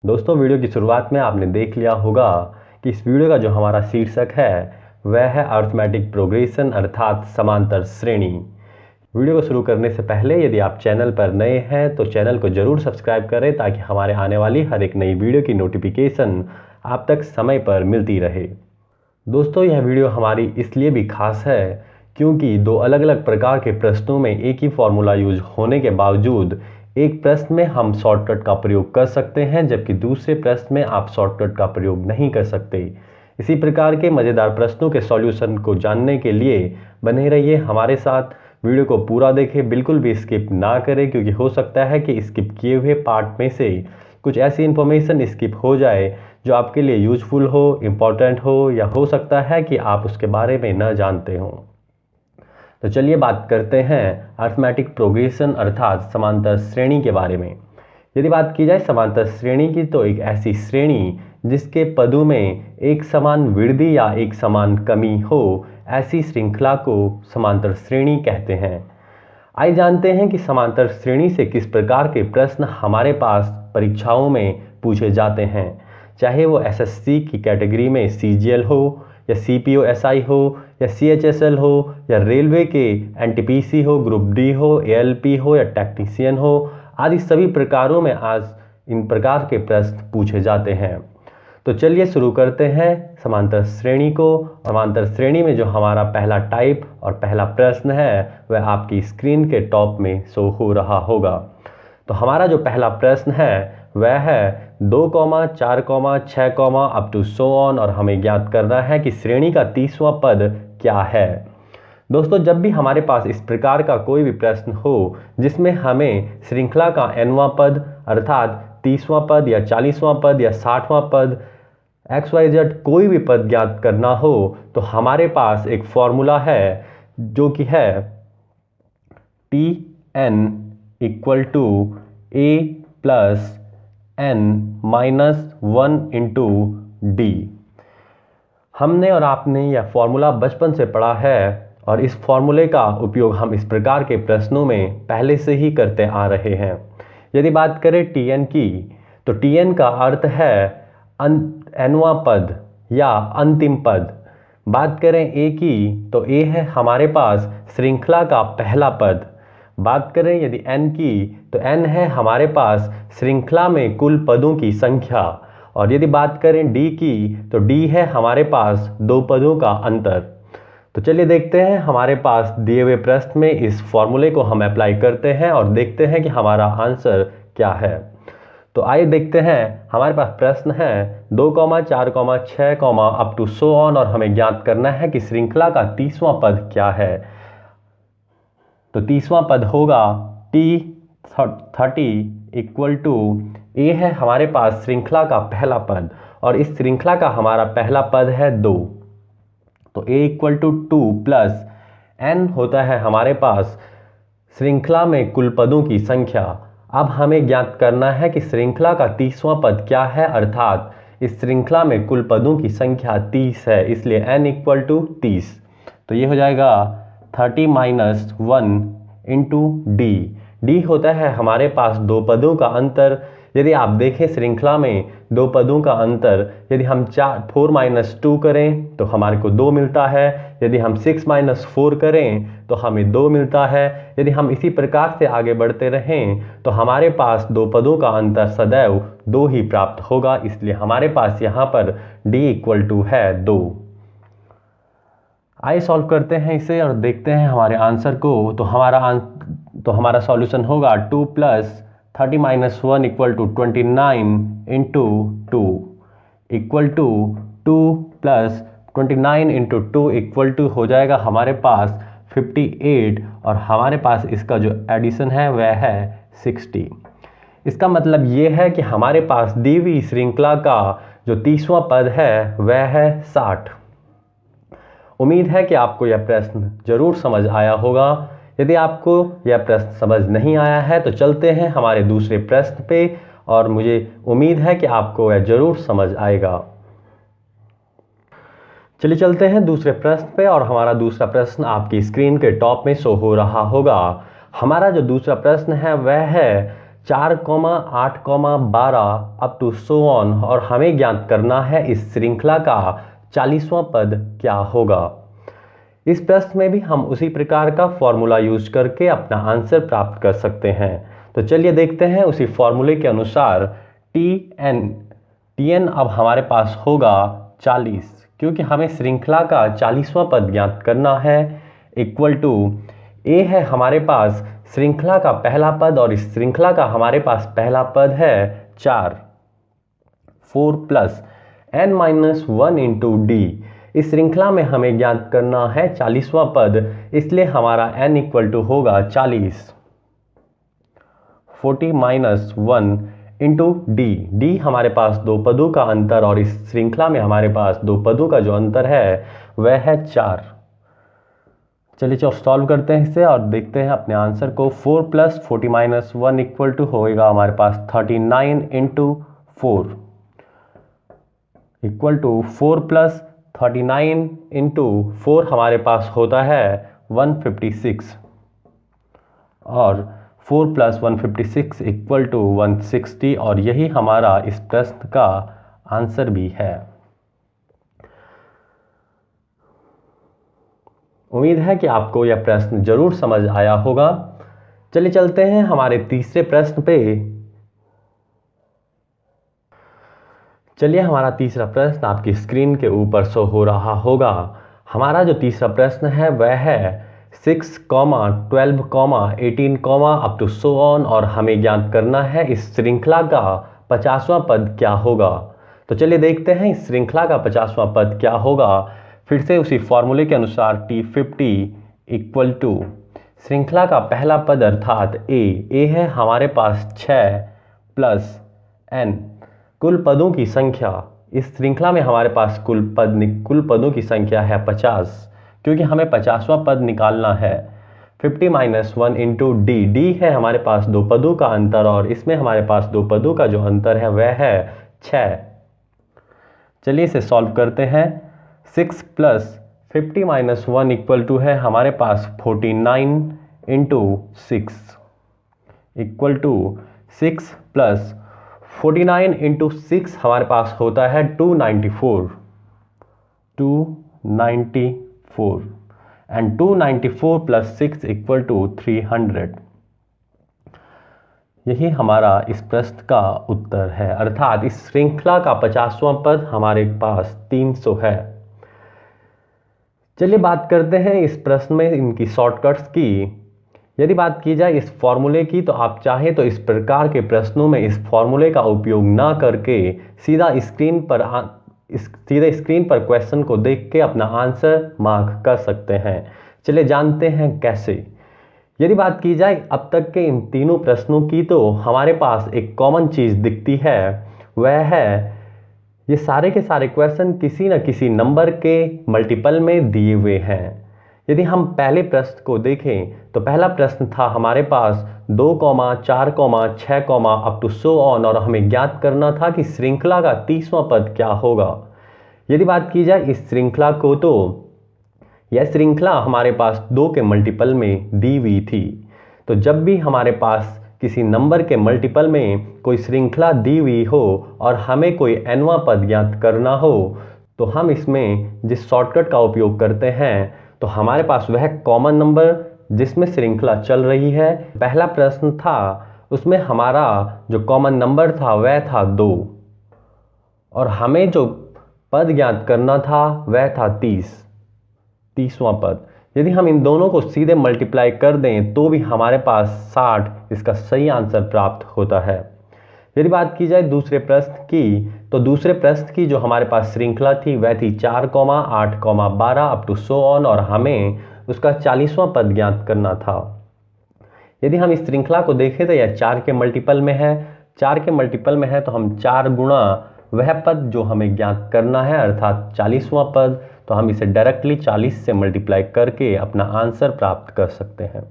दोस्तों, वीडियो की शुरुआत में आपने देख लिया होगा कि इस वीडियो का जो हमारा शीर्षक है वह है अरिथमेटिक प्रोग्रेशन अर्थात समांतर श्रेणी। वीडियो को शुरू करने से पहले यदि आप चैनल पर नए हैं तो चैनल को ज़रूर सब्सक्राइब करें ताकि हमारे आने वाली हर एक नई वीडियो की नोटिफिकेशन आप तक समय पर मिलती रहे। दोस्तों, यह वीडियो हमारी इसलिए भी खास है क्योंकि दो अलग अलग प्रकार के प्रश्नों में एक ही फॉर्मूला यूज होने के बावजूद एक प्रश्न में हम शॉर्टकट का प्रयोग कर सकते हैं जबकि दूसरे प्रश्न में आप शॉर्टकट का प्रयोग नहीं कर सकते। इसी प्रकार के मज़ेदार प्रश्नों के सॉल्यूशन को जानने के लिए बने रहिए हमारे साथ। वीडियो को पूरा देखें, बिल्कुल भी स्किप ना करें क्योंकि हो सकता है कि स्किप किए हुए पार्ट में से कुछ ऐसी इन्फॉर्मेशन स्किप हो जाए जो आपके लिए यूजफुल हो, इम्पॉर्टेंट हो या हो सकता है कि आप उसके बारे में न जानते हों। तो चलिए बात करते हैं अरिथमेटिक प्रोग्रेशन अर्थात समांतर श्रेणी के बारे में। यदि बात की जाए समांतर श्रेणी की तो एक ऐसी श्रेणी जिसके पदों में एक समान वृद्धि या एक समान कमी हो, ऐसी श्रृंखला को समांतर श्रेणी कहते हैं। आइए जानते हैं कि समांतर श्रेणी से किस प्रकार के प्रश्न हमारे पास परीक्षाओं में पूछे जाते हैं, चाहे वो एसएससी की कैटेगरी में सीजीएल हो या सीपीओ एसआई हो या सीएचएसएल हो या रेलवे के एनटीपीसी हो, ग्रुप डी हो, एएलपी हो या टेक्नीशियन हो, आदि सभी प्रकारों में आज इन प्रकार के प्रश्न पूछे जाते हैं। तो चलिए शुरू करते हैं समांतर श्रेणी को। समांतर श्रेणी में जो हमारा पहला टाइप और पहला प्रश्न है वह आपकी स्क्रीन के टॉप में शो हो रहा होगा। तो हमारा जो पहला प्रश्न है वह है 2, 4, 6, अप टू सो ऑन और हमें ज्ञात करना है कि श्रेणी का 30वां पद क्या है। दोस्तों, जब भी हमारे पास इस प्रकार का कोई भी प्रश्न हो जिसमें हमें श्रृंखला का nवां पद अर्थात 30वां पद या 40वां पद या 60वां पद XYZ कोई भी पद ज्ञात करना हो तो हमारे पास एक फॉर्मूला है जो कि है Tn equal to A plus n minus 1 into D. हमने और आपने यह फॉर्मूला बचपन से पढ़ा है और इस फॉर्मूले का उपयोग हम इस प्रकार के प्रश्नों में पहले से ही करते आ रहे हैं। यदि बात करें Tn की तो Tn का अर्थ है nवां पद या अंतिम पद। बात करें A की तो A है हमारे पास श्रृंखला का पहला पद। बात करें यदि n की तो n है हमारे पास श्रृंखला में कुल पदों की संख्या। और यदि बात करें d की तो d है हमारे पास दो पदों का अंतर। तो चलिए देखते हैं हमारे पास दिए हुए प्रश्न में इस फॉर्मूले को हम अप्लाई करते हैं और देखते हैं कि हमारा आंसर क्या है। तो आइए देखते हैं हमारे पास प्रश्न है 2, 4, 6, अप टू सो ऑन और हमें ज्ञात करना है कि श्रृंखला का 30वां पद क्या है। तो 30वां पद होगा T30 इक्वल टू A है हमारे पास श्रृंखला का पहला पद और इस श्रृंखला का हमारा पहला पद है 2। तो A equal to 2 plus n होता है हमारे पास श्रृंखला में कुल पदों की संख्या। अब हमें ज्ञात करना है कि श्रृंखला का 30वां पद क्या है अर्थात इस श्रृंखला में कुल पदों की संख्या 30 है, इसलिए n इक्वल टू 30। तो ये हो जाएगा 30 माइनस 1 इंटू डी। डी होता है हमारे पास दो पदों का अंतर। यदि आप देखें श्रृंखला में दो पदों का अंतर, यदि हम 4 माइनस 2 करें तो हमारे को 2 मिलता है, यदि हम 6 माइनस 4 करें तो हमें 2 मिलता है। यदि हम इसी प्रकार से आगे बढ़ते रहें तो हमारे पास दो पदों का अंतर सदैव 2 ही प्राप्त होगा, इसलिए हमारे पास यहाँ पर d इक्वल टू है 2। आइए सॉल्व करते हैं इसे और देखते हैं हमारे आंसर को। तो हमारा सॉल्यूशन होगा 2 plus 30 minus 1 equal to 29 into 2 equal to 2 plus 29 into 2 equal to हो जाएगा हमारे पास 58 और हमारे पास इसका जो एडिशन है वह है 60। इसका मतलब ये है कि हमारे पास दी हुई श्रृंखला का जो 30वां पद है वह है 60। उम्मीद है कि आपको यह प्रश्न जरूर समझ आया होगा। यदि आपको यह प्रश्न समझ नहीं आया है तो चलते हैं हमारे दूसरे प्रश्न पे और मुझे उम्मीद है कि आपको यह जरूर समझ आएगा। चलिए चलते हैं दूसरे प्रश्न पे और हमारा दूसरा प्रश्न आपकी स्क्रीन के टॉप में शो हो रहा होगा। हमारा जो दूसरा प्रश्न है वह है 4, 8, 12 अप टू सो ऑन और हमें ज्ञात करना है इस श्रृंखला का 40वां पद क्या होगा। इस प्रश्न में भी हम उसी प्रकार का फॉर्मूला यूज करके अपना आंसर प्राप्त कर सकते हैं। तो चलिए देखते हैं उसी फॉर्मूले के अनुसार Tn अब हमारे पास होगा 40, क्योंकि हमें श्रृंखला का 40वां पद ज्ञात करना है, इक्वल टू ए है हमारे पास श्रृंखला का पहला पद और इस श्रृंखला का हमारे पास पहला पद है 4 प्लस n-1 इंटू डी। इस श्रृंखला में हमें ज्ञात करना है 40वां पद, इसलिए हमारा n इक्वल टू होगा 40 -1 इंटू डी हमारे पास दो पदों का अंतर और इस श्रृंखला में हमारे पास दो पदों का जो अंतर है वह है 4। चलिए सॉल्व करते हैं इसे और देखते हैं अपने आंसर को। 4 + 40 - 1 इक्वल टू होएगा हमारे पास 39 इंटू 4 इक्वल टू 4 + 39 इंटू 4 हमारे पास होता है 156 और 4 + 156 इक्वल टू 160 और यही हमारा इस प्रश्न का आंसर भी है। उम्मीद है कि आपको यह प्रश्न जरूर समझ आया होगा। चलिए चलते हैं हमारे तीसरे प्रश्न पे। चलिए हमारा तीसरा प्रश्न आपकी स्क्रीन के ऊपर शो हो रहा होगा। हमारा जो तीसरा प्रश्न है वह है 6, 12, 18 अप टू सो ऑन और हमें ज्ञात करना है इस श्रृंखला का 50वां पद क्या होगा। तो चलिए देखते हैं इस श्रृंखला का 50वां पद क्या होगा। फिर से उसी फॉर्मूले के अनुसार T50 इक्वल टू श्रृंखला का पहला पद अर्थात ए है हमारे पास 6 प्लस n कुल पदों की संख्या। इस श्रृंखला में हमारे पास कुल पदों की संख्या है 50, क्योंकि हमें 50वां पद निकालना है। 50 - 1 इंटू डी है हमारे पास दो पदों का अंतर और इसमें हमारे पास दो पदों का जो अंतर है वह है 6। चलिए इसे सॉल्व करते हैं। 6 + 50 - 1 इक्वल टू है हमारे पास 49 इंटू 6 इक्वल टू 6 + 49 इंटू 6 हमारे पास होता है 294 एंड 294 + 6 इक्वल टू 300। यही हमारा इस प्रश्न का उत्तर है, अर्थात इस श्रृंखला का 50वां पद हमारे पास 300 है। चलिए बात करते हैं इस प्रश्न में इनकी शॉर्टकट्स की। यदि बात की जाए इस फॉर्मूले की, तो आप चाहें तो इस प्रकार के प्रश्नों में इस फॉर्मूले का उपयोग ना करके सीधा स्क्रीन पर क्वेश्चन को देख के अपना आंसर मार्क कर सकते हैं। चलिए जानते हैं कैसे। यदि बात की जाए अब तक के इन तीनों प्रश्नों की, तो हमारे पास एक कॉमन चीज़ दिखती है, वह है ये सारे के सारे क्वेश्चन किसी न किसी नंबर के मल्टीपल में दिए हुए हैं। यदि हम पहले प्रश्न को देखें तो पहला प्रश्न था हमारे पास 2, 4, 6 अप टू सो ऑन और हमें ज्ञात करना था कि श्रृंखला का 30वां पद क्या होगा। यदि बात की जाए इस श्रृंखला को, तो यह श्रृंखला हमारे पास 2 के मल्टीपल में दी हुई थी। तो जब भी हमारे पास किसी नंबर के मल्टीपल में कोई श्रृंखला दी हुई हो और हमें कोई nवां पद ज्ञात करना हो, तो हम इसमें जिस शॉर्टकट का उपयोग करते हैं, तो हमारे पास वह कॉमन नंबर जिसमें श्रृंखला चल रही है। पहला प्रश्न था उसमें हमारा जो कॉमन नंबर था वह था 2 और हमें जो पद ज्ञात करना था वह था 30वां पद। यदि हम इन दोनों को सीधे मल्टीप्लाई कर दें तो भी हमारे पास 60 इसका सही आंसर प्राप्त होता है। यदि बात की जाए दूसरे प्रश्न की, तो दूसरे प्रश्न की जो हमारे पास श्रृंखला थी वह थी 4, 8, 12 अप टू सो ऑन और हमें उसका 40वां पद ज्ञात करना था। यदि हम इस श्रृंखला को देखें तो यह 4 के मल्टीपल में है। 4 के मल्टीपल में है तो हम 4 गुणा वह पद जो हमें ज्ञात करना है अर्थात 40वां पद, तो हम इसे डायरेक्टली 40 से मल्टीप्लाई करके अपना आंसर प्राप्त कर सकते हैं।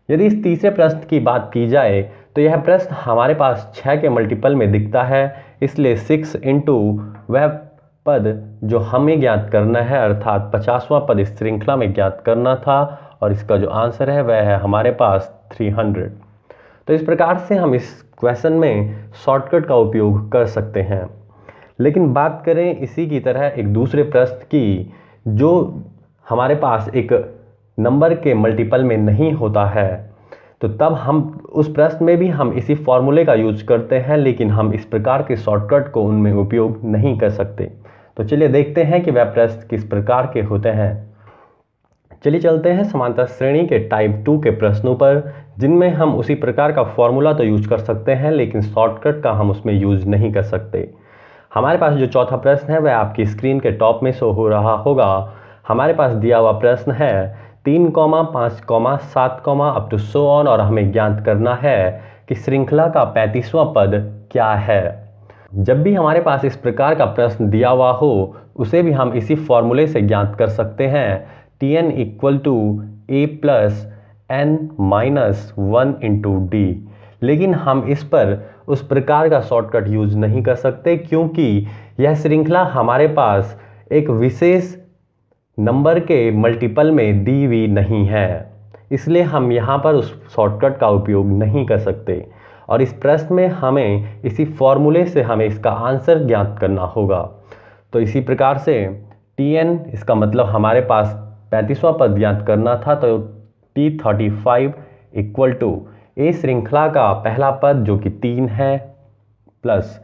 यदि इस तीसरे प्रश्न की बात की जाए तो यह प्रश्न हमारे पास 6 के मल्टीपल में दिखता है, इसलिए 6 इंटू वह पद जो हमें ज्ञात करना है अर्थात 50वां पद इस श्रृंखला में ज्ञात करना था और इसका जो आंसर है वह है हमारे पास 300। तो इस प्रकार से हम इस क्वेश्चन में शॉर्टकट का उपयोग कर सकते हैं। लेकिन बात करें इसी की तरह एक दूसरे प्रश्न की, जो हमारे पास एक नंबर के मल्टीपल में नहीं होता है, तो तब हम उस प्रश्न में भी हम इसी फॉर्मूले का यूज करते हैं, लेकिन हम इस प्रकार के शॉर्टकट को उनमें उपयोग नहीं कर सकते। तो चलिए देखते हैं कि वह प्रश्न किस प्रकार के होते हैं। चलिए चलते हैं समांतर श्रेणी के टाइप 2 के प्रश्नों पर, जिनमें हम उसी प्रकार का फॉर्मूला तो यूज कर सकते हैं, लेकिन शॉर्टकट का हम उसमें यूज नहीं कर सकते। हमारे पास जो चौथा प्रश्न है वह आपकी स्क्रीन के टॉप में शो हो रहा होगा। हमारे पास दिया हुआ प्रश्न है 3, 5, 7 अप टू सो ऑन, और हमें ज्ञात करना है कि श्रृंखला का 35वां पद क्या है। जब भी हमारे पास इस प्रकार का प्रश्न दिया हुआ हो, उसे भी हम इसी फॉर्मूले से ज्ञात कर सकते हैं, Tn equal to a plus n minus 1 into D. लेकिन हम इस पर उस प्रकार का शॉर्टकट यूज नहीं कर सकते, क्योंकि यह श्रृंखला हमारे पास एक विशेष नंबर के मल्टीपल में दी हुई नहीं है, इसलिए हम यहाँ पर उस शॉर्टकट का उपयोग नहीं कर सकते। और इस प्रश्न में हमें इसी फॉर्मूले से हमें इसका आंसर ज्ञात करना होगा। तो इसी प्रकार से Tn, इसका मतलब हमारे पास 35वां पद ज्ञात करना था, तो T35 इक्वल टू ए श्रृंखला का पहला पद जो कि 3 है, प्लस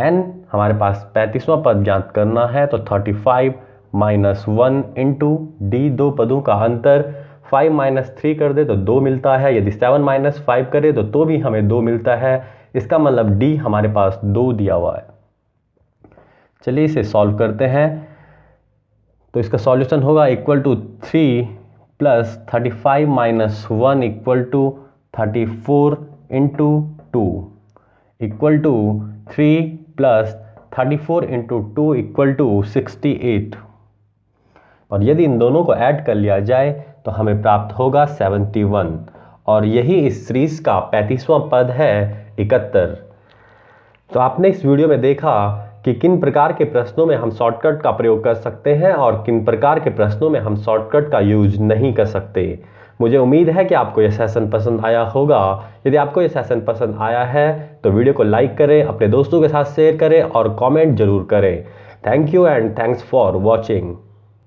n हमारे पास 35वां पद ज्ञात करना है, तो 35 माइनस 1 इंटू डी, दो पदों का अंतर, 5 माइनस 3 कर दे तो 2 मिलता है, यदि 7 माइनस 5 करे तो भी हमें 2 मिलता है। इसका मतलब डी हमारे पास 2 दिया हुआ है। चलिए इसे सॉल्व करते हैं। तो इसका सॉल्यूशन होगा equal to 3 plus 35 minus 1 equal to 34 into 2 equal to 3 plus 34 into 2 equal to 68, और यदि इन दोनों को ऐड कर लिया जाए तो हमें प्राप्त होगा 71, और यही इस सीरीज का 35वां पद है 71। तो आपने इस वीडियो में देखा कि किन प्रकार के प्रश्नों में हम शॉर्टकट का प्रयोग कर सकते हैं और किन प्रकार के प्रश्नों में हम शॉर्टकट का यूज नहीं कर सकते। मुझे उम्मीद है कि आपको यह सेशन पसंद आया होगा। यदि आपको यह सेशन पसंद आया है तो वीडियो को लाइक करें, अपने दोस्तों के साथ शेयर करें और कमेंट जरूर करें। Thank you and thanks for watching.